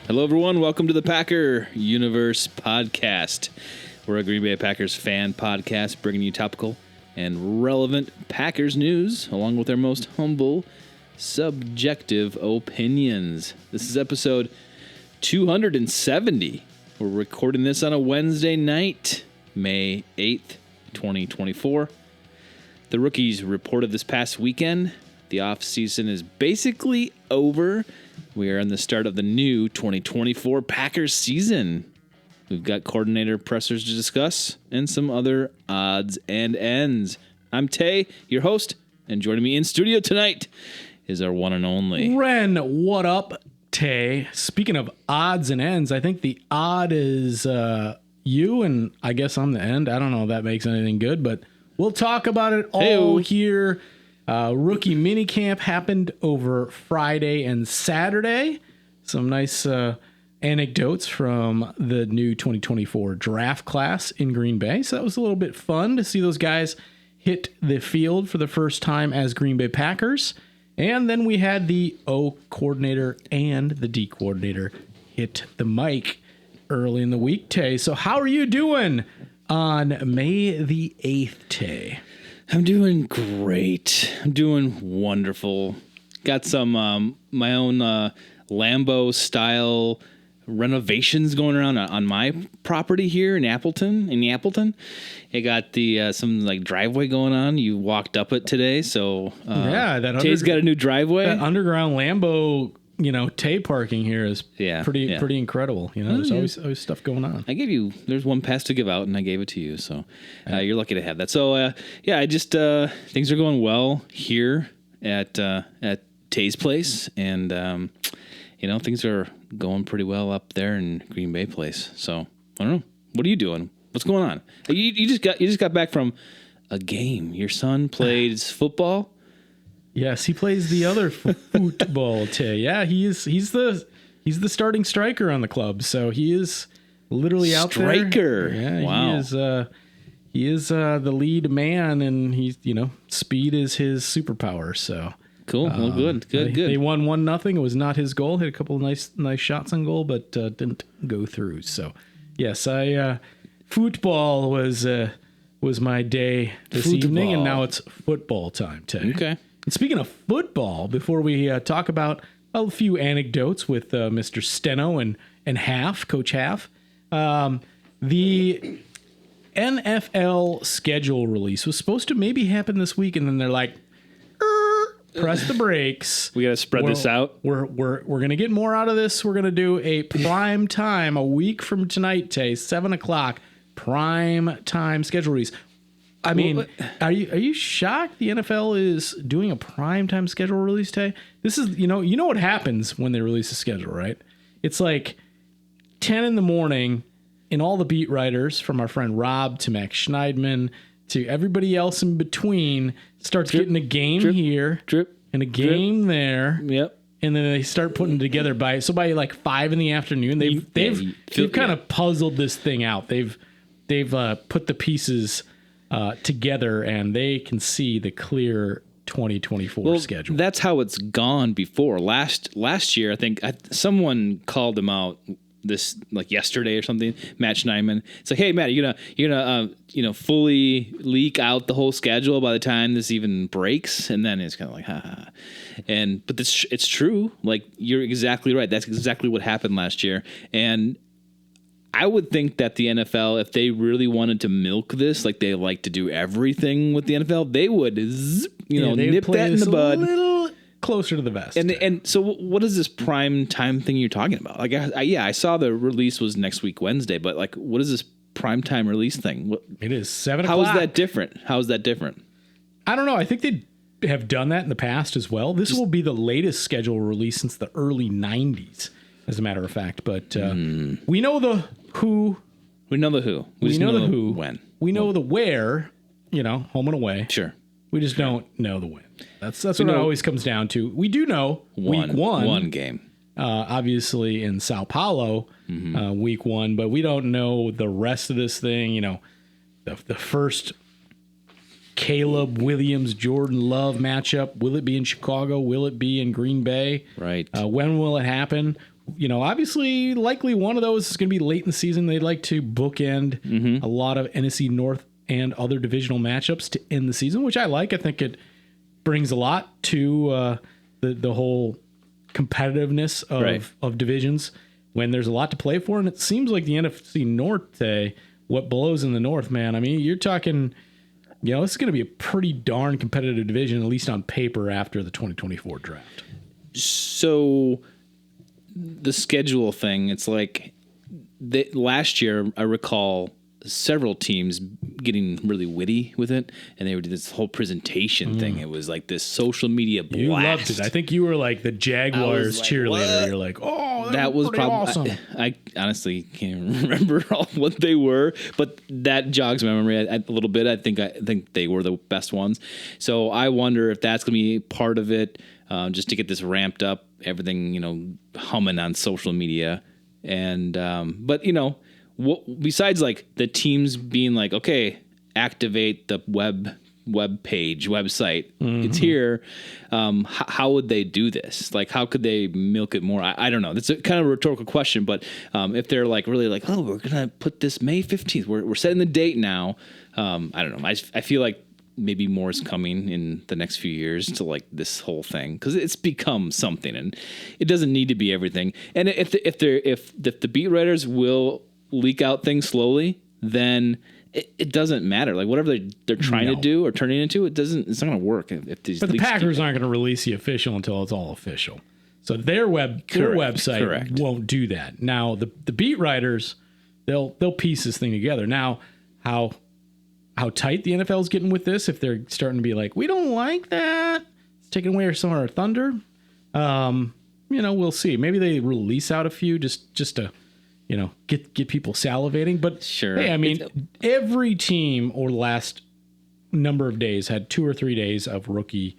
Hello, everyone. Welcome to the Packer Universe Podcast. We're a Green Bay Packers fan podcast bringing you topical and relevant Packers news, along with our most humble, subjective opinions. This is episode 270. We're recording this on a Wednesday night, May 8th, 2024. The rookies reported this past weekend. The offseason is basically over. We are in the start of the new 2024 Packers season. We've got coordinator pressers to discuss and some other odds and ends. I'm Tay, your host, and joining me in studio tonight is our one and only Ren. What up, Tay? Speaking of odds and ends, I think the odd is you, and I guess I'm the end. I don't know if that makes anything good, but we'll talk about it all here. Rookie minicamp happened over Friday and Saturday. Some nice anecdotes from the new 2024 draft class in Green Bay. So that was a little bit fun to see those guys hit the field for the first time as Green Bay Packers. And then we had the O coordinator and the D coordinator hit the mic early in the week, Tay. So how are you doing on May the 8th, Tay? I'm doing great. I'm doing wonderful. Got some my own Lambo style renovations going around on my property here in Appleton. I got the some like driveway going on. You walked up it today, so Tay's got a new driveway. That underground Lambo, Tay parking here is pretty incredible. There's always stuff going on. There's one pass to give out, and I gave it to you, so you're lucky to have that. So I just things are going well here at Tay's place, and things are going pretty well up there in Green Bay place. So I don't know. What are you doing? What's going on? You just got back from a game. Your son plays football. Yes, he plays the other football, Tay. Yeah, he's the starting striker on the club, so he is literally out there. Striker. Yeah, wow. He is the lead man, and he's speed is his superpower. So cool. Well, good. They won 1-0. It was not his goal. Hit a couple of nice shots on goal, but didn't go through. So yes, football was my day this evening, and now it's football time, Tay. Okay. And speaking of football, before we talk about a few anecdotes with Mr. Steno and Coach Half, the NFL schedule release was supposed to maybe happen this week, and then they're like, press the brakes. We got to spread this out. We're going to get more out of this. We're going to do a prime time a week from tonight, Tay, 7:00, prime time schedule release. I mean, are you shocked the NFL is doing a primetime schedule release, Tay? This is, you know what happens when they release a schedule, right? It's like 10 in the morning, and all the beat writers, from our friend Rob to Max Schneidman to everybody else in between, starts getting a game here and a game there. Yep. And then they start putting it together by like 5 in the afternoon. They've kind of puzzled this thing out. They've put the pieces together, and they can see the clear 2024 schedule. That's how it's gone before. Last year, I think someone called him out this like yesterday or something. Matt Schneidman. It's like, hey Matt, you're gonna fully leak out the whole schedule by the time this even breaks, and then it's kind of like, ha. But it's true. Like, you're exactly right. That's exactly what happened last year, and I would think that the NFL, if they really wanted to milk this, like they like to do everything with the NFL, they would, nip that in the bud. A little closer to the vest. And so, what is this prime time thing you're talking about? Like, I saw the release was next week Wednesday, but like, what is this prime time release thing? It is 7:00. How is that different? I don't know. I think they have done that in the past as well. This will be the latest schedule release since the early 90s, as a matter of fact. But we know the who. We know the who. We know the who. When. We know the where, home and away. Sure. We just don't know the when. That's what it always comes down to. We do know week one. One game. Obviously in Sao Paulo, week 1. But we don't know the rest of this thing. The first Caleb Williams, Jordan Love matchup. Will it be in Chicago? Will it be in Green Bay? Right. When will it happen? obviously, likely one of those is going to be late in the season. They'd like to bookend a lot of NFC North and other divisional matchups to end the season, which I like. I think it brings a lot to the whole competitiveness of divisions when there's a lot to play for. And it seems like the NFC North, what blows in the North, man. I mean, you're talking, this is going to be a pretty darn competitive division, at least on paper, after the 2024 draft. So the schedule thing, it's like last year, I recall several teams getting really witty with it, and they would do this whole presentation thing. It was like this social media blast. You loved it. I think you were like the Jaguars cheerleader. What? You're like, oh, that was probably awesome. I honestly can't remember what they were, but that jogs my memory a little bit. I think they were the best ones. So I wonder if that's going to be part of it, just to get this ramped up, everything humming on social media, and but besides like the teams being like, okay, activate the website, it's here. How would they do this? Like, how could they milk it more? I don't know. That's a kind of a rhetorical question, but if they're like really like, oh, we're gonna put this May 15th, we're setting the date now. I don't know. I feel like maybe more is coming in the next few years to like this whole thing, because it's become something, and it doesn't need to be everything. And if the beat writers will leak out things slowly, then it doesn't matter. Like whatever they're trying to do or turning into, it's not going to work. If these but the Packers aren't going to release the official until it's all official. So their website won't do that. Now the beat writers, they'll piece this thing together. Now how tight the NFL is getting with this, if they're starting to be like, we don't like that, it's taking away some of our thunder. We'll see. Maybe they release out a few just to get people salivating. But sure. Hey, I mean, every team over the last number of days had 2 or 3 days of rookie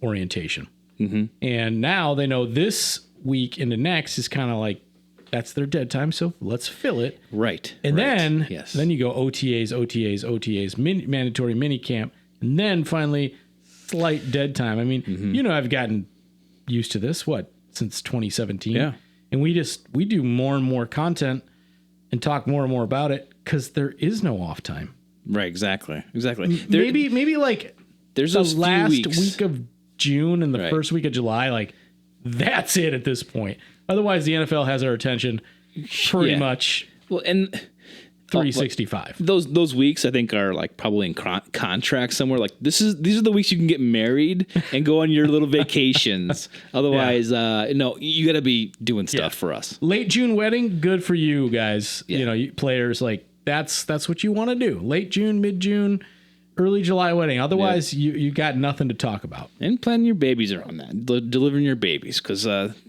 orientation. Mm-hmm. And now they know this week into next is kind of like, that's their dead time, so let's fill it. Right. And then you go OTAs, mandatory mini camp, and then finally slight dead time. I mean, I've gotten used to this, since 2017. Yeah. And we do more and more content and talk more and more about it because there is no off time. Right, exactly. Maybe like there's the those last weeks. week of June and the first week of July, like that's it at this point. Otherwise, the NFL has our attention pretty much. Well, and 365. Those weeks I think are like probably in contract somewhere. Like these are the weeks you can get married and go on your little vacations. Otherwise, no, you got to be doing stuff for us. Late June wedding, good for you guys. Yeah. You players, like that's what you want to do. Late June, mid June, early July wedding. Otherwise, you got nothing to talk about. And planning your babies around that, delivering your babies, because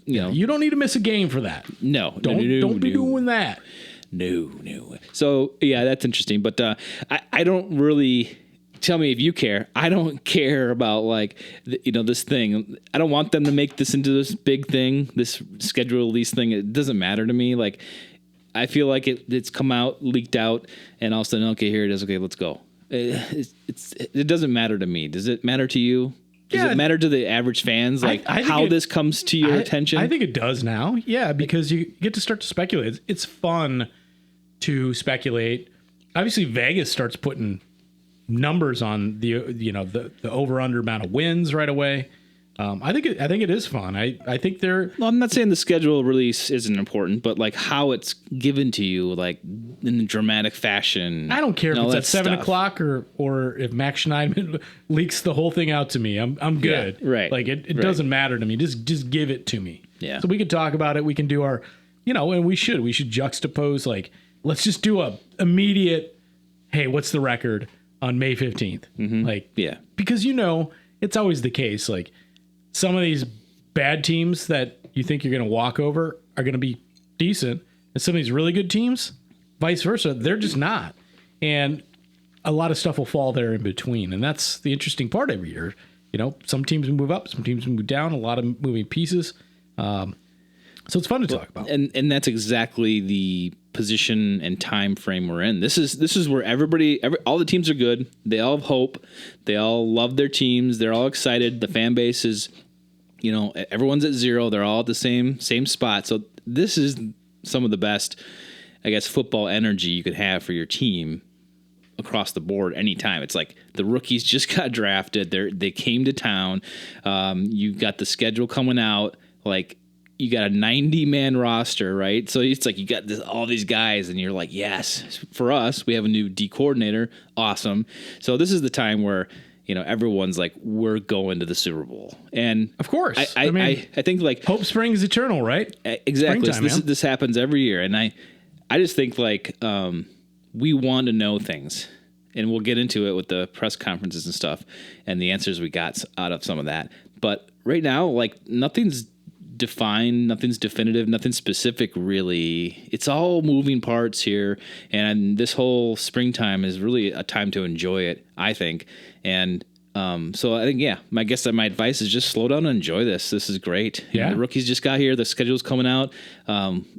you don't need to miss a game for that. No, don't be doing that. No. So yeah, that's interesting. But I don't really, tell me if you care. I don't care about like this thing. I don't want them to make this into this big thing, this schedule release thing. It doesn't matter to me. Like I feel like it's come out, leaked out, and all of a sudden, okay, here it is. Okay, let's go. It doesn't matter to me. Does it matter to you? Does it matter to the average fans? Like how this comes to your attention? I think it does now. Yeah, because you get to start to speculate. It's fun to speculate. Obviously, Vegas starts putting numbers on the over under amount of wins right away. I think it is fun. I think they're. Well, I'm not saying the schedule release isn't important, but like how it's given to you, like in a dramatic fashion. I don't care if it's at 7 o'clock or if Max Schneidman leaks the whole thing out to me. I'm good. Yeah, right. Like it doesn't matter to me. Just give it to me. Yeah. So we could talk about it. We can do our, and we should juxtapose. Like let's just do a immediate. Hey, what's the record on May 15th? Mm-hmm. Like because it's always the case. Like. Some of these bad teams that you think you're going to walk over are going to be decent. And some of these really good teams, vice versa, they're just not. And a lot of stuff will fall there in between. And that's the interesting part every year. Some teams move up, some teams move down, a lot of moving pieces. So it's fun to talk about. And that's exactly the position and time frame we're in. This is where all the teams are good. They all have hope. They all love their teams. They're all excited. The fan base is everyone's at 0. They're all at the same spot. So this is some of the best, I guess, football energy you could have for your team across the board anytime. It's like the rookies just got drafted. They came to town. You got the schedule coming out. Like, you got a 90-man roster, right? So it's like you got all these guys, and you're like, yes. For us, we have a new D coordinator. Awesome. So this is the time where everyone's like, we're going to the Super Bowl, and of course, I think like hope springs eternal, right? Exactly. This happens every year, and I just think like we want to know things, and we'll get into it with the press conferences and stuff, and the answers we got out of some of that. But right now, like, nothing's defined, nothing's definitive, nothing specific really. It's all moving parts here, and this whole springtime is really a time to enjoy it, I think. And so I think, my advice is just slow down and enjoy this. This is great. Yeah. The rookies just got here. The schedule's coming out.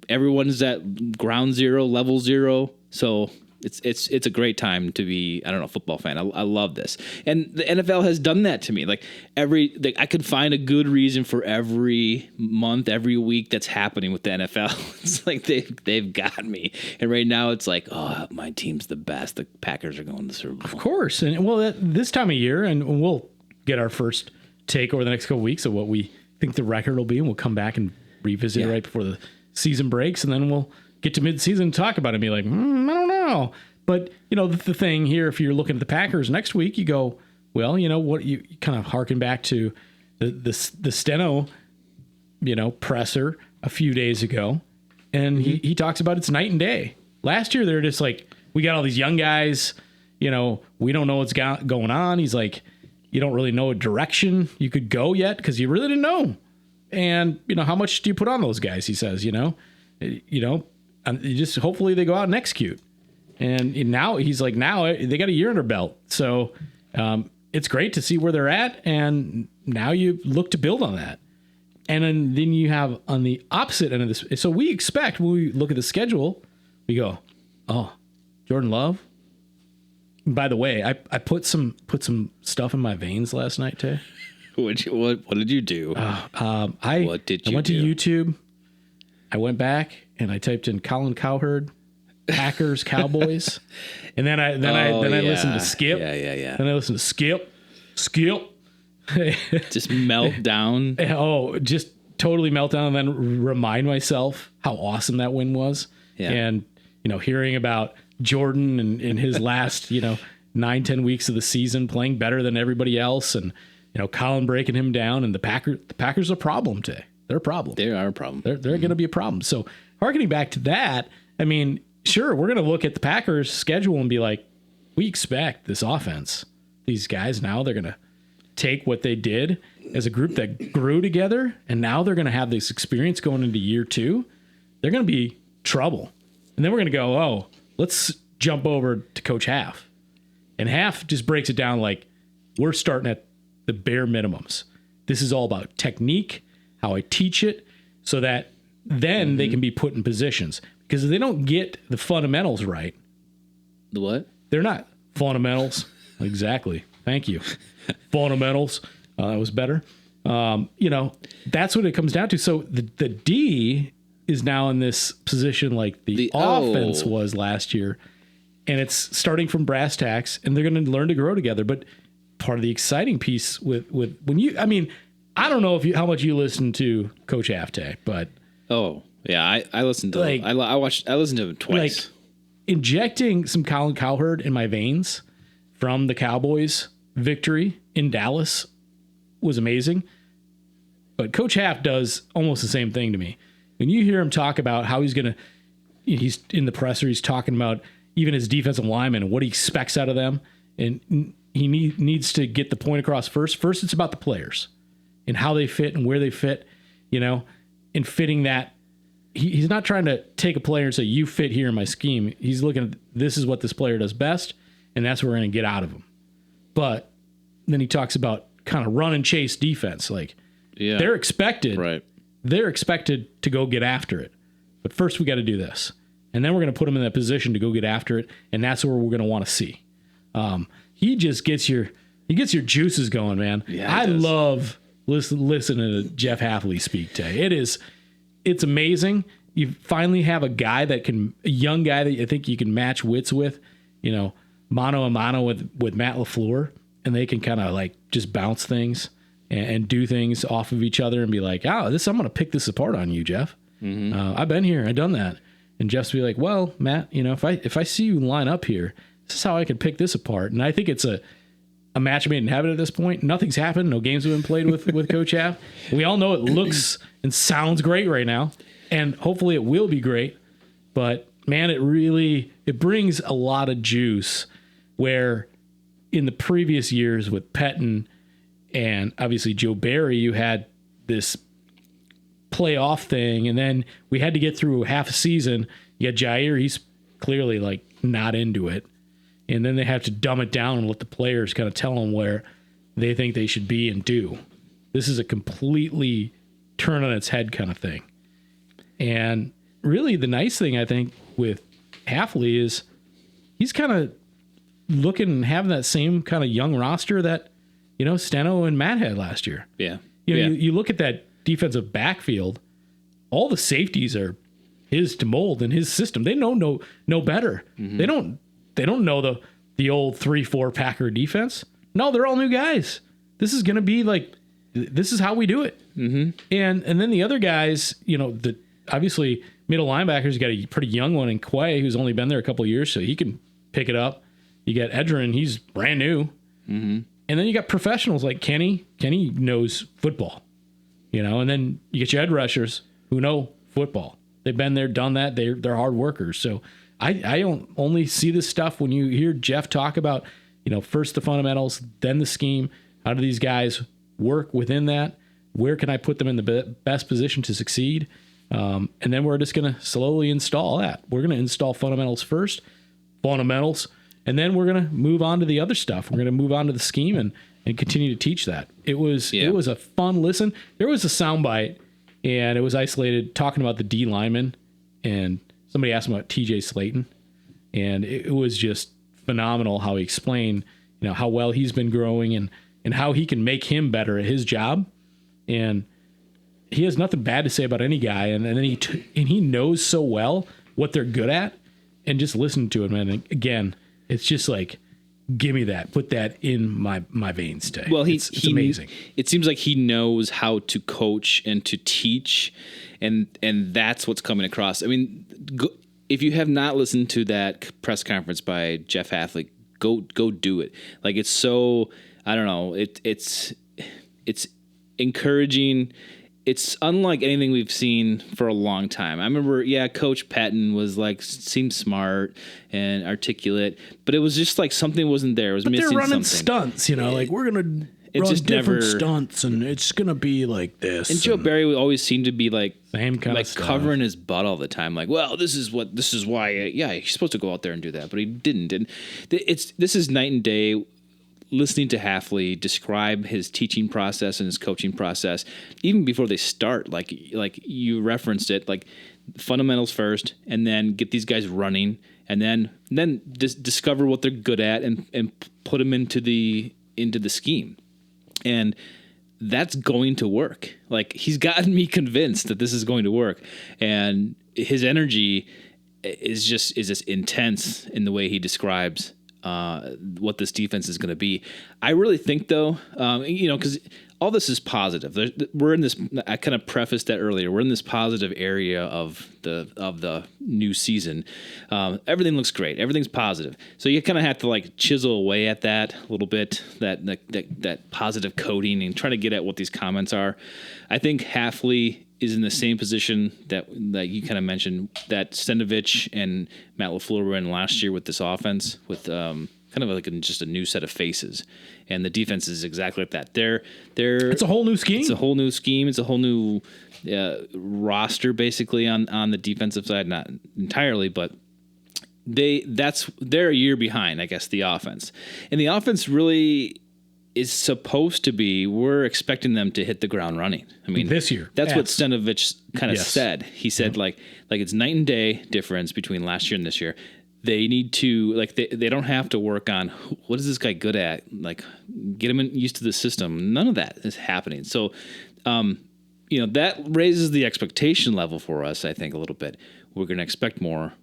Everyone's at ground zero, level 0. So it's a great time to be, a football fan. I love this. And the NFL has done that to me. Like I could find a good reason for every month, every week that's happening with the NFL. It's like they've got me. And right now it's like, oh, my team's the best. The Packers are going to the Super Bowl. Of course. And this time of year, and we'll get our first take over the next couple of weeks of what we think the record will be, and we'll come back and revisit it right before the season breaks, and then we'll get to mid-season and talk about it and be like, I don't know. But, the thing here, if you're looking at the Packers next week, you go, well, what you kind of harken back to the Steno, presser a few days ago. And he talks about it's night and day. Last year, they're just like, we got all these young guys, we don't know what's going on. He's like, you don't really know a direction you could go yet because you really didn't know. And, how much do you put on those guys? He says, and you just hopefully they go out and execute. And now he's like, now they got a year under belt. So it's great to see where they're at. And now you look to build on that. And then you have on the opposite end of this. So we expect when we look at the schedule, we go, oh, Jordan Love. And by the way, I put some stuff in my veins last night, Tay. What did you do? I went to YouTube. I went back and I typed in Colin Cowherd, Packers, Cowboys, and then I listened to Skip. Yeah. Then I listened to Skip. Just melt down. Oh, just totally melt down, and then remind myself how awesome that win was. Yeah. And hearing about Jordan and in his last 9-10 weeks of the season playing better than everybody else, and Colin breaking him down, and the Packers are a problem today. They're a problem. They are a problem. They're going to be a problem. So harkening back to that, sure, we're going to look at the Packers' schedule and be like, we expect this offense. These guys now, they're going to take what they did as a group that grew together, and now they're going to have this experience going into year 2. They're going to be trouble. And then we're going to go, oh, let's jump over to Coach Haf. And Haf just breaks it down like, we're starting at the bare minimums. This is all about technique, how I teach it, so that then they can be put in positions. Because if they don't get the fundamentals right. The what? They're not fundamentals. Exactly. Thank you. Fundamentals. That was better. That's what it comes down to. So the D is now in this position like the offense was last year. And it's starting from brass tacks, and they're going to learn to grow together. But part of the exciting piece with when you, I don't know how much you listen to Coach Hafte, but. Oh, yeah, I listened to him. I listened to him twice. Like, injecting some Colin Cowherd in my veins from the Cowboys victory in Dallas was amazing. But Coach Haf does almost the same thing to me. When you hear him talk about how he's in the presser, he's talking about even his defensive linemen and what he expects out of them. And he needs to get the point across first. First, it's about the players and how they fit and where they fit, and fitting that. He's not trying to take a player and say, you fit here in my scheme. He's looking at, this is what this player does best, and that's what we're going to get out of him. But then he talks about kind of run and chase defense. Like, they're expected. Right. They're expected to go get after it. But first we got to do this. And then we're going to put them in that position to go get after it, and that's where we're going to want to see. He just gets your juices going, man. Yeah, I love listen to Jeff Hafley speak, Tay. It's amazing. You finally have a young guy that I think you can match wits with, mano a mano with Matt LaFleur, and they can kind of like just bounce things and do things off of each other and be like, I'm going to pick this apart on you, Jeff. I've been here. I've done that. And Jeff's be like, well, Matt, if I see you line up here, this is how I can pick this apart. And I think it's a match made in heaven at this point. Nothing's happened. No games have been played with Coach Haff. We all know it looks and sounds great right now. And hopefully it will be great. But man, it brings a lot of juice where in the previous years with Pettin and obviously Joe Barry, you had this playoff thing, and then we had to get through half a season. You got Jair, he's clearly like not into it. And then they have to dumb it down and let the players kind of tell them where they think they should be and do. This is a completely turn on its head kind of thing. And really the nice thing I think with Hafley is he's kind of looking and having that same kind of young roster that, Steno and Matt had last year. Yeah. You look at that defensive backfield, all the safeties are his to mold in his system. They know no better. Mm-hmm. They don't know the old 3-4 Packer defense. No, they're all new guys. This is going to be like, this is how we do it. Mm-hmm. And then the other guys, obviously middle linebackers, got a pretty young one in Quay, who's only been there a couple of years, so he can pick it up. You got Edrin, he's brand new. Mm-hmm. And then you got professionals like Kenny. Kenny knows football, and then you get your edge rushers who know football. They've been there, done that. They're hard workers. So I don't only see this stuff when you hear Jeff talk about, first the fundamentals, then the scheme. How do these guys work within that? Where can I put them in the best position to succeed? And then we're just going to slowly install that. We're going to install fundamentals first, and then we're going to move on to the other stuff. We're going to move on to the scheme and continue to teach that. It was a fun listen. There was a soundbite, and it was isolated talking about the D lineman, and somebody asked him about TJ Slayton, and it was just phenomenal how he explained, how well he's been growing and how he can make him better at his job. And he has nothing bad to say about any guy, and then he knows so well what they're good at, and just listen to it, man. And again, it's just like, give me that, put that in my veins, Tay. Well, it's amazing. It seems like he knows how to coach and to teach, and that's what's coming across. I mean, if you have not listened to that press conference by Jeff Hafley, go do it. Like, it's so, I don't know, it's encouraging. It's unlike anything we've seen for a long time. I remember, Coach Patton was like, seemed smart and articulate, but it was just like something wasn't there. It was missing something. They're running stunts, like we're going to run different stunts and it's going to be like this. And Joe Barry always seemed to be like, same kind of stuff, covering his butt all the time. Like, well, this is why, he's supposed to go out there and do that, but he didn't. And this is night and day. Listening to Hafley describe his teaching process and his coaching process, even before they start, like you referenced it, like fundamentals first, and then get these guys running, and then discover what they're good at and put them into the scheme, and that's going to work. Like, he's gotten me convinced that this is going to work, and his energy is just intense in the way he describes what this defense is going to be. I really think, though, because all this is positive. We're in this. I kind of prefaced that earlier. We're in this positive area of the new season. Everything looks great. Everything's positive. So you kind of have to like chisel away at that a little bit, that positive coding, and try to get at what these comments are. I think Hafley is in the same position that you kind of mentioned, that Stenovich and Matt LaFleur were in last year with this offense, with kind of like just a new set of faces. And the defense is exactly like that. It's a whole new scheme. It's a whole new scheme. It's a whole new roster, basically, on the defensive side. Not entirely, but they're a year behind, I guess, the offense. And the offense really is supposed to be, we're expecting them to hit the ground running. I mean, this year. That's what Stenovich kind of said. He said, like it's night and day difference between last year and this year. They need to they don't have to work on what is this guy good at, like get him used to the system. None of that is happening. So, that raises the expectation level for us. I think a little bit. We're going to expect more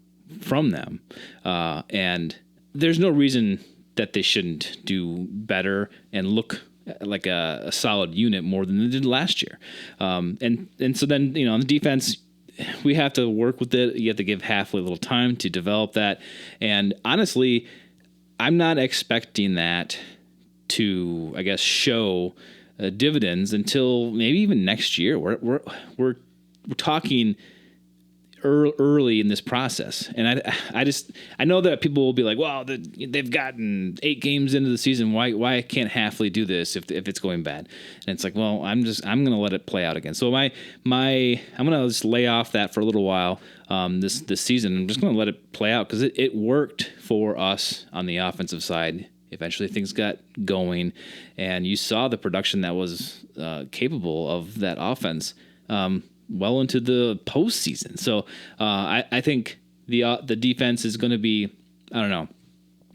from them, and there's no reason that they shouldn't do better and look like a solid unit more than they did last year. And so then on the defense, we have to work with it. You have to give Hafley a little time to develop that. And honestly, I'm not expecting that to, I guess, show dividends until maybe even next year. We're talking early in this process, and I know that people will be like, well, they've gotten 8 games into the season. Why can't Hafley do this if it's going bad? And it's like, well, I'm gonna let it play out again. So I'm gonna just lay off that for a little while this season. I'm just gonna let it play out because it worked for us on the offensive side. Eventually things got going, and you saw the production that was capable of that offense well into the postseason. So I think the defense is going to be, I don't know,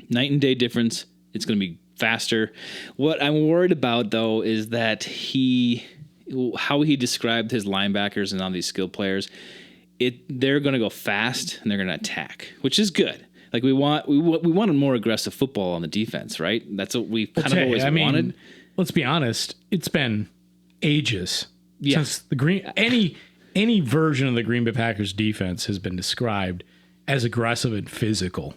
night and day difference. It's going to be faster. What I'm worried about, though, is that how he described his linebackers and all these skilled players, they're going to go fast and they're going to attack, which is good. Like we want a more aggressive football on the defense, right? That's what we kind of always wanted. Let's be honest. It's been ages since the any version of the Green Bay Packers defense has been described as aggressive and physical.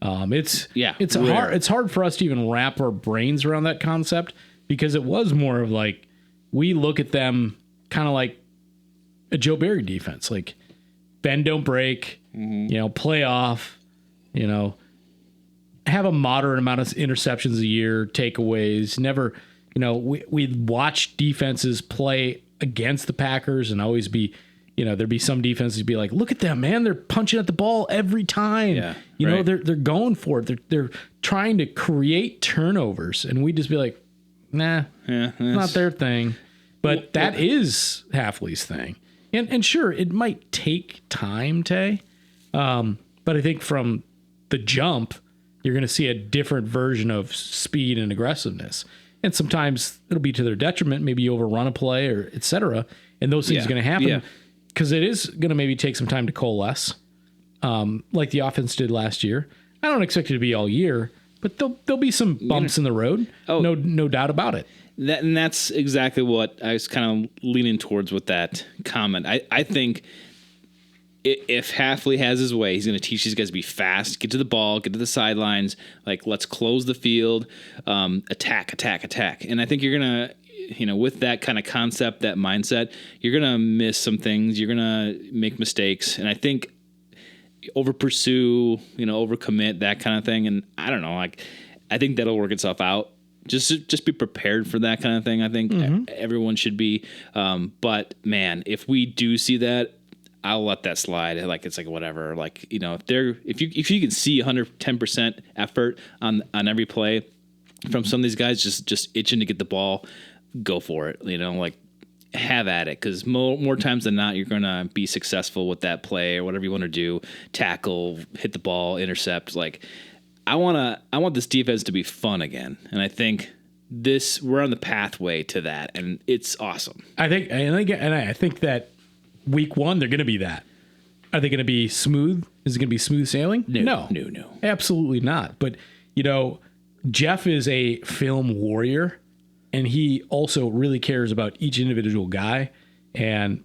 It's hard for us to even wrap our brains around that concept because it was more of like we look at them kind of like a Joe Barry defense, like bend don't break, play off, have a moderate amount of interceptions a year, takeaways, never, we'd watch defenses play against the Packers and always be, there'd be some defenses be like, look at them, man, they're punching at the ball every time. Yeah, they're going for it. They're trying to create turnovers, and we'd just be like, nah, not their thing. But that is Hafley's thing. And sure, it might take time, Tay. But I think from the jump, you're going to see a different version of speed and aggressiveness. And sometimes it'll be to their detriment. Maybe you overrun a play or et cetera. And those things are going to happen because it is going to maybe take some time to coalesce, like the offense did last year. I don't expect it to be all year, but there'll be some bumps in the road. Oh, no doubt about it. And that's exactly what I was kind of leaning towards with that comment. I think if Hafley has his way, he's going to teach these guys to be fast, get to the ball, get to the sidelines, like let's close the field, attack. And I think you're going to, with that kind of concept, that mindset, you're going to miss some things. You're going to make mistakes. And I think overcommit, that kind of thing. And I don't know, I think that'll work itself out. Just be prepared for that kind of thing. I think everyone should be. But man, if we do see that, I'll let that slide. It's like whatever. If you can see 110% effort on every play from some of these guys, just itching to get the ball, go for it. Have at it, because more times than not, you're going to be successful with that play or whatever you want to do. Tackle, hit the ball, intercept. I want this defense to be fun again, and I think we're on the pathway to that, and it's awesome. I think that week 1 they're going to be that. Are they going to be smooth? Is it going to be smooth sailing? No, absolutely not. But Jeff is a film warrior, and he also really cares about each individual guy and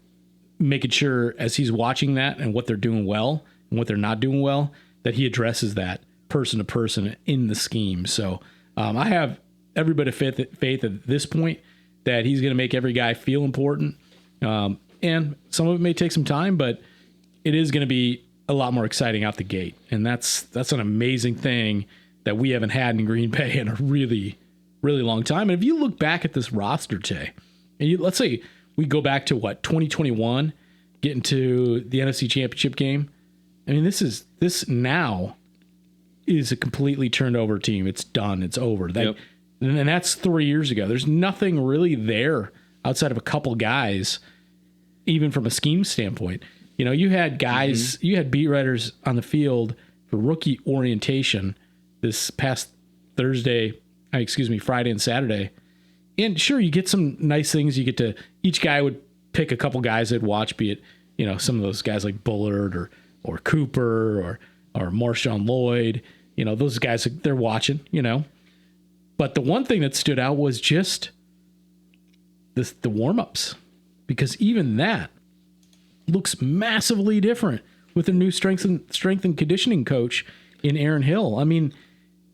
making sure as he's watching that and what they're doing well and what they're not doing well, that he addresses that person to person in the scheme. So I have every bit of faith at this point that he's going to make every guy feel important. And some of it may take some time, but it is going to be a lot more exciting out the gate. And that's an amazing thing that we haven't had in Green Bay in a really, really long time. And if you look back at this roster, Tay, and let's say we go back to 2021, getting to the NFC Championship game. I mean, this now is a completely turned over team. It's done. It's over. And that's 3 years ago. There's nothing really there outside of a couple guys, even from a scheme standpoint. You had guys, you had beat writers on the field for rookie orientation this past Friday and Saturday. And sure, you get some nice things. You get to, each guy would pick a couple guys they'd watch, be it, some of those guys like Bullard or Cooper or Marshawn Lloyd, those guys they're watching, But the one thing that stood out was just the warm-ups, because even that looks massively different with a new strength and conditioning coach in Aaron Hill. I mean,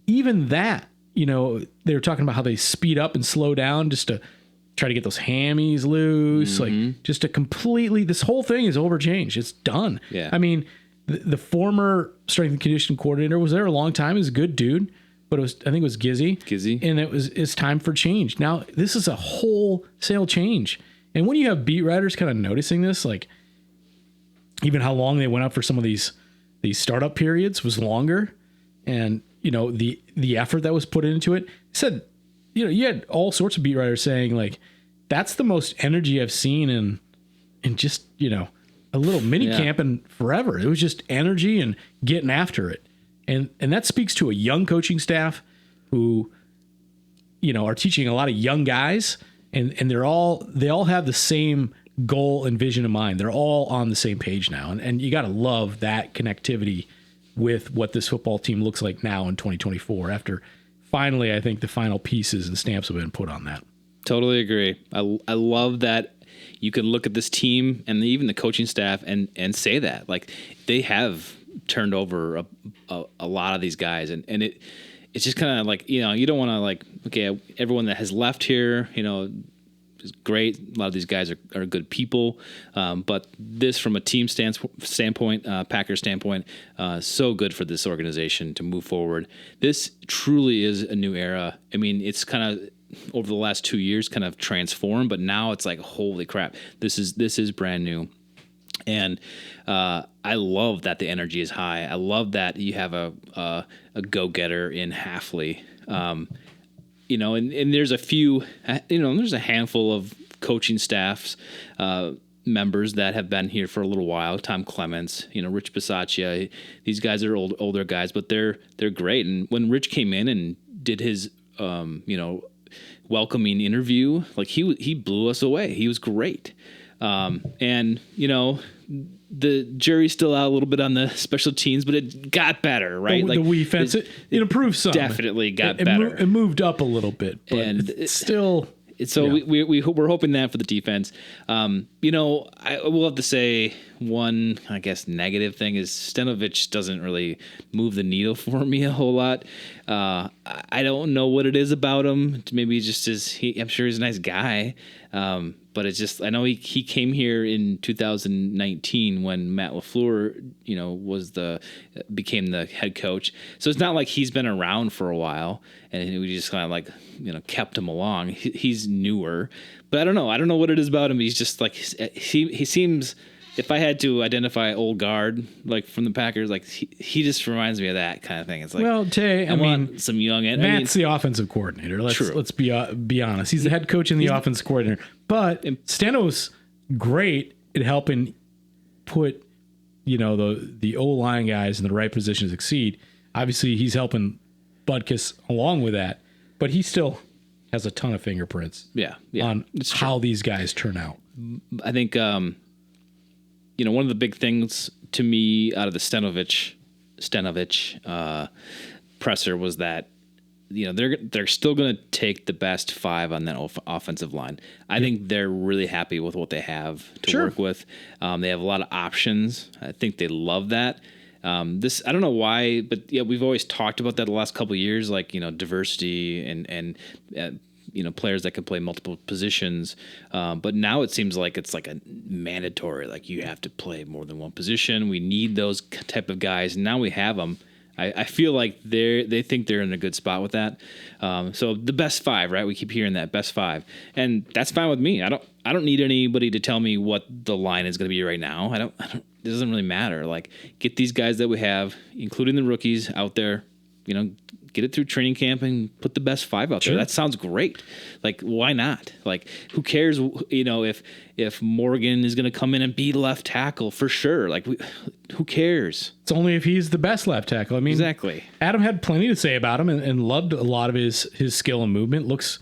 even that, they were talking about how they speed up and slow down just to try to get those hammies loose, like just to completely, this whole thing is overchanged. It's done. Yeah. I mean, the former strength and conditioning coordinator was there a long time. He's a good dude, but I think it was Gizzy. And it's time for change. Now, this is a wholesale change. And when you have beat writers kind of noticing this, like even how long they went up for some of these startup periods was longer. And, the effort that was put into it, said, you had all sorts of beat writers saying like, that's the most energy I've seen in just, a little mini camp in forever. It was just energy and getting after it. And that speaks to a young coaching staff who, are teaching a lot of young guys, and they all have the same goal and vision in mind. They're all on the same page now. And you got to love that connectivity with what this football team looks like now in 2024 after finally, I think the final pieces and stamps have been put on that. Totally agree. I love that you can look at this team and even the coaching staff and say that, like, they have turned over a lot of these guys, and it's just kind of like, you don't want to, like, okay, everyone that has left here, is great. A lot of these guys are good people, but this, from a team standpoint, Packers standpoint, so good for this organization to move forward. This truly is a new era. I mean, it's kind of over the last 2 years kind of transformed, but now it's like, holy crap, this is brand new. And I love that the energy is high. I love that you have a go-getter in Hafley. And there's a few, there's a handful of coaching staffs members that have been here for a little while. Tom Clements, Rich Bisaccia. These guys are older guys, but they're great. And when Rich came in and did his welcoming interview, like he blew us away. He was great. And the jury's still out a little bit on the special teams, but it got better, right? The wee fence, it improved some. Definitely got better. It moved up a little bit, but it's still. So we're hoping that for the defense. I will have to say one, I guess, negative thing is Stenovich doesn't really move the needle for me a whole lot. I don't know what it is about him. Maybe just I'm sure he's a nice guy. But it's just, I know he came here in 2019 when Matt LaFleur, became the head coach. So it's not like he's been around for a while and we just kind of like, kept him along. He's newer, but I don't know what it is about him. He's just like, he seems, if I had to identify old guard, like from the Packers, like he just reminds me of that kind of thing. It's like, well, Tay, I mean, some young. Matt's the offensive coordinator. Let's be honest. He's the head coach and the offensive coordinator. But Steno's great at helping put, the O-line guys in the right position to succeed. Obviously, he's helping Butkus along with that, but he still has a ton of fingerprints. On how these guys turn out. I think. One of the big things to me out of the Stenovich presser was that, they're still going to take the best 5 on that offensive line. I think they're really happy with what they have to work with. They have a lot of options. I think they love that. I don't know why, but we've always talked about that the last couple of years, like, diversity and players that can play multiple positions. But now it seems like it's like a mandatory, like you have to play more than one position. We need those type of guys. And now we have them. I feel like they think they're in a good spot with that. So the best 5, right? We keep hearing that best 5, and that's fine with me. I don't need anybody to tell me what the line is going to be right now. It doesn't really matter. Like, get these guys that we have, including the rookies out there, get it through training camp and put the best 5 out there. That sounds great. Like, why not? Like, who cares, if Morgan is going to come in and be left tackle for sure. Like, who cares? It's only if he's the best left tackle. I mean, exactly. Adam had plenty to say about him and loved a lot of his skill and movement. Looks,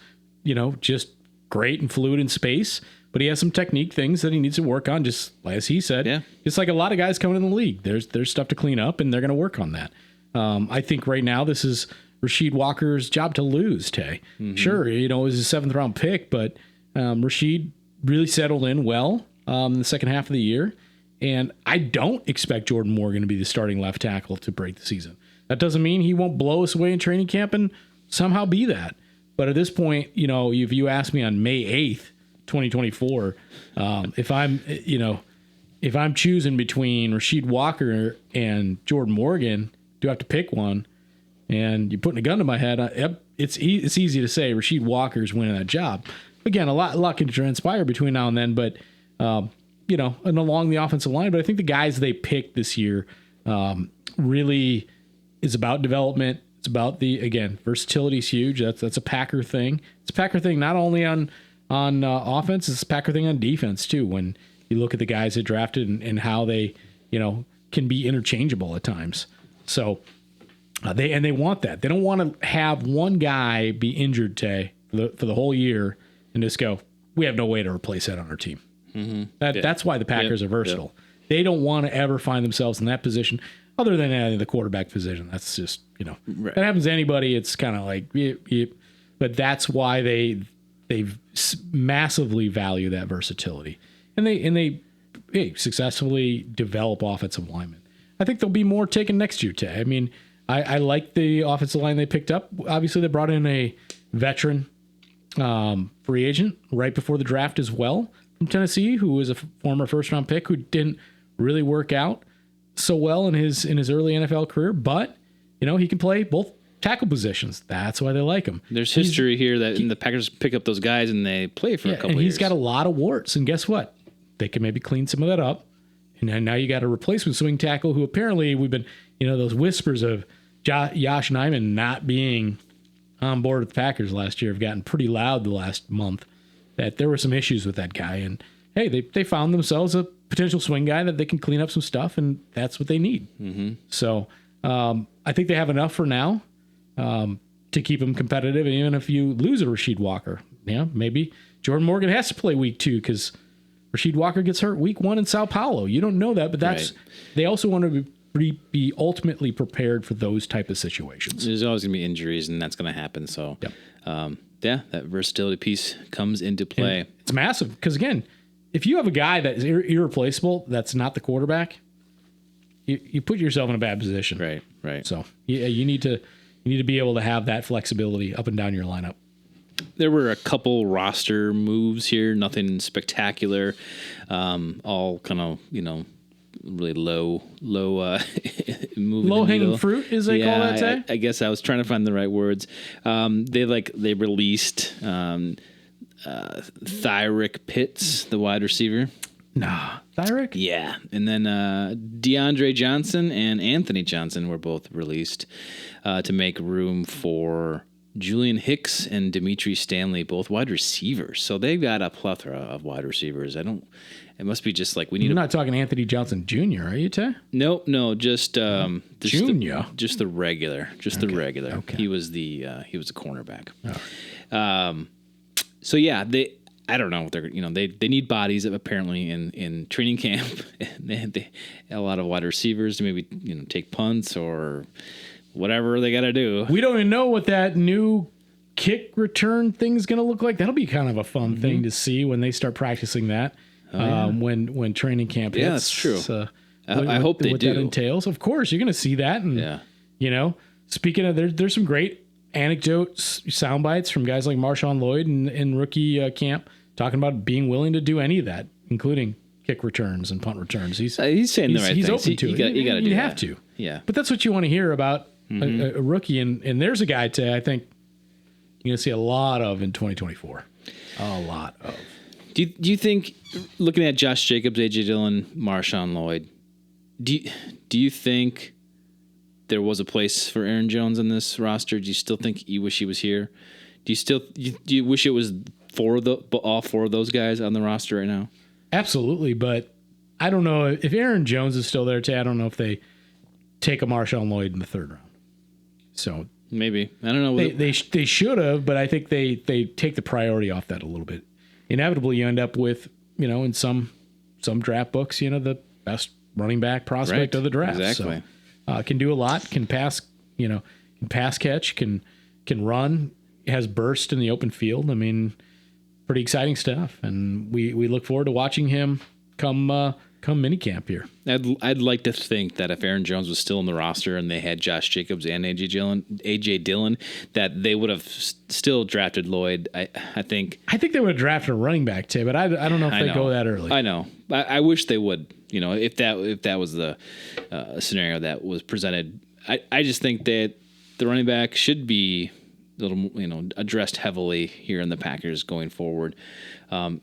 just great and fluid in space, but he has some technique things that he needs to work on, just as he said. Yeah. It's like a lot of guys coming in the league. There's stuff to clean up, and they're going to work on that. I think right now this is Rasheed Walker's job to lose, Tay. Mm-hmm. Sure, it was a 7th round pick, but Rasheed really settled in well in the second half of the year, and I don't expect Jordan Morgan to be the starting left tackle to break the season. That doesn't mean he won't blow us away in training camp and somehow be that. But at this point, if you ask me on May 8th, 2024, if I'm choosing between Rasheed Walker and Jordan Morgan, do I have to pick one? And you're putting a gun to my head. It's easy to say Rasheed Walker's winning that job. Again, a lot can transpire between now and then, but and along the offensive line. But I think the guys they picked this year really is about development. It's about versatility is huge. That's a Packer thing. It's a Packer thing not only on offense, it's a Packer thing on defense too. When you look at the guys they drafted and how they can be interchangeable at times. So they want that. They don't want to have one guy be injured for the whole year and just go, we have no way to replace that on our team. Mm-hmm. That's why the Packers are versatile. They don't want to ever find themselves in that position other than adding the quarterback position. That's just, that happens to anybody. It's kind of like, but that's why they massively value that versatility. And they successfully develop offensive linemen. I think there'll be more taken next year, Tay. I mean, I like the offensive line they picked up. Obviously, they brought in a veteran free agent right before the draft as well from Tennessee, who was a former first-round pick who didn't really work out so well in his early NFL career, but he can play both tackle positions. That's why they like him. There's history here that the Packers pick up those guys and they play for a couple of years. He's got a lot of warts, and guess what? They can maybe clean some of that up. And now you got a replacement swing tackle who apparently we've been, those whispers of Josh Nijman not being on board with the Packers last year have gotten pretty loud the last month, that there were some issues with that guy. And hey, they found themselves a potential swing guy that they can clean up some stuff, and that's what they need. Mm-hmm. So I think they have enough for now to keep them competitive. And even if you lose a Rasheed Walker, maybe Jordan Morgan has to play week 2 because Rasheed Walker gets hurt week 1 in Sao Paulo. You don't know that, but they also want to be ultimately prepared for those type of situations. There's always going to be injuries, and that's going to happen. So, that versatility piece comes into play. And it's massive because, again, if you have a guy that is irreplaceable, that's not the quarterback, you put yourself in a bad position. Right. So, you need to be able to have that flexibility up and down your lineup. There were a couple roster moves here, nothing spectacular. All kind of, really low hanging fruit, as they call that today. I guess I was trying to find the right words. They released Thyrick Pitts, the wide receiver. Thyrick? Yeah. And then DeAndre Johnson and Anthony Johnson were both released to make room for Julian Hicks and Dimitri Stanley, both wide receivers. So they've got a plethora of wide receivers. It must be just like we need. You're not talking Anthony Johnson Jr., are you, Tay? No, just Junior, just the regular, the regular. Okay. He was the cornerback. Oh. So yeah, I don't know what they're they need bodies apparently in training camp. they a lot of wide receivers to maybe take punts or whatever they got to do. We don't even know what that new kick return thing's going to look like. That'll be kind of a fun thing to see when they start practicing that. When training camp hits. Yeah, that's true. I hope they do. What that entails. Of course, you're going to see that. And, speaking of, there's some great anecdotes, sound bites from guys like Marshawn Lloyd in rookie camp talking about being willing to do any of that, including kick returns and punt returns. He's saying the right things. He's open to it. You got to do that. You have to. Yeah. But that's what you want to hear about a rookie. And there's a guy, I think, you're going to see a lot of in 2024. A lot of. Do you think, looking at Josh Jacobs, A.J. Dillon, Marshawn Lloyd, do you think there was a place for Aaron Jones on this roster, do you still think you wish he was here? Do you wish it was all four of those guys on the roster right now? Absolutely, but I don't know if Aaron Jones is still there, Tay. I don't know if they take a Marshawn Lloyd in the third round. So maybe, I don't know. They should have, but I think they take the priority off that a little bit. Inevitably, you end up with, in some draft books, the best running back prospect of the draft. Exactly. So, can do a lot, can pass, can pass catch, can run, has burst in the open field. I mean, pretty exciting stuff, and we look forward to watching him come minicamp here. I'd like to think that if Aaron Jones was still in the roster and they had Josh Jacobs and AJ Dillon, that they would have still drafted Lloyd. I think they would have drafted a running back, Tay, but I don't know if they go that early. I know. I wish they would. If that was the scenario that was presented, I just think that the running back should be a little, addressed heavily here in the Packers going forward.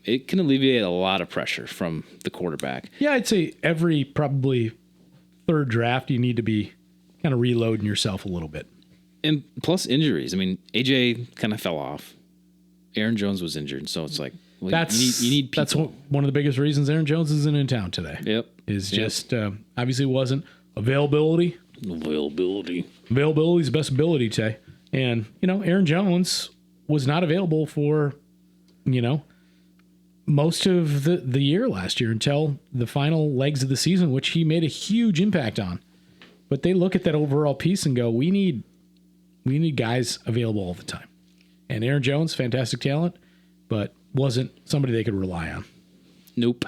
It can alleviate a lot of pressure from the quarterback. Yeah, I'd say every probably third draft you need to be kind of reloading yourself a little bit. And plus injuries. I mean, AJ kind of fell off. Aaron Jones was injured, so it's like you need people. That's one of the biggest reasons Aaron Jones isn't in town today. Yep. Just obviously wasn't availability. Availability is the best ability, Tay. And, Aaron Jones was not available for, most of the year last year until the final legs of the season, which he made a huge impact on. But they look at that overall piece and go, we need guys available all the time. And Aaron Jones, fantastic talent, but wasn't somebody they could rely on. Nope.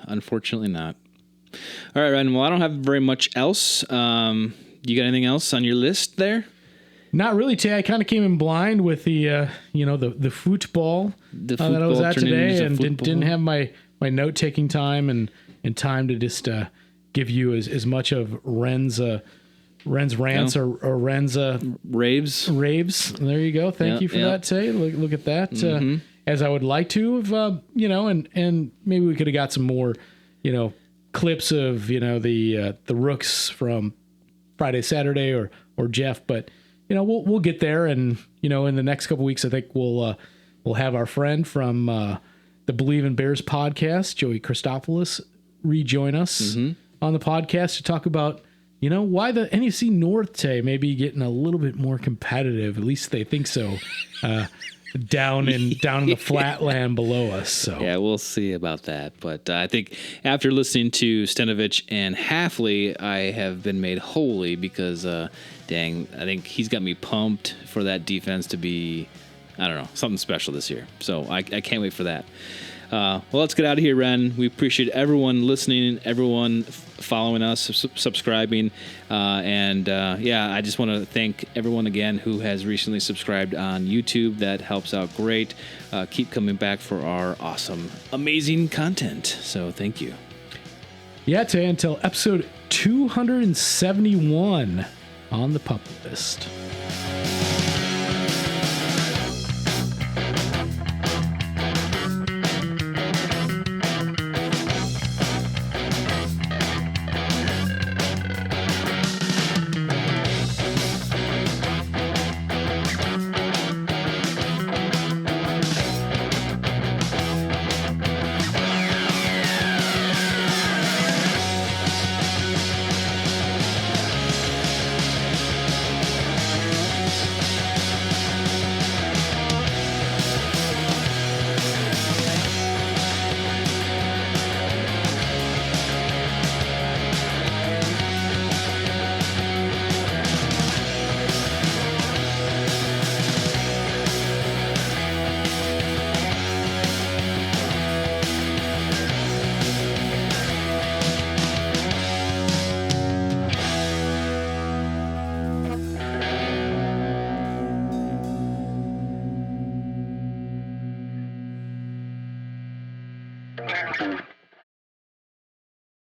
Unfortunately not. All right, Ryan. Well, I don't have very much else. You got anything else on your list there? Not really, Tay. I kind of came in blind with the football that I was at today, and didn't have my note taking time and time to just give you as much of Ren's rants or Ren's raves. There you go. Thank you for that, Tay. Look at that. As I would like to have, and maybe we could have got some more, clips of the Rooks from Friday, Saturday, or Jeff, but. We'll get there, and in the next couple weeks, I think we'll have our friend from the Believe in Bears podcast, Joey Christopoulos, rejoin us on the podcast to talk about why the NFC North, Tay, may be getting a little bit more competitive. At least they think so. Down in the flatland below us. So yeah, we'll see about that. But I think after listening to Stenovich and Hafley, I have been made holy because, I think he's got me pumped for that defense to be, something special this year. So I can't wait for that. Well, let's get out of here, Ren. We appreciate everyone listening, everyone following us, subscribing. I just want to thank everyone again who has recently subscribed on YouTube. That helps out great. Keep coming back for our awesome, amazing content. So thank you. Yeah, Tay, until episode 271 on the pup list. Thank you.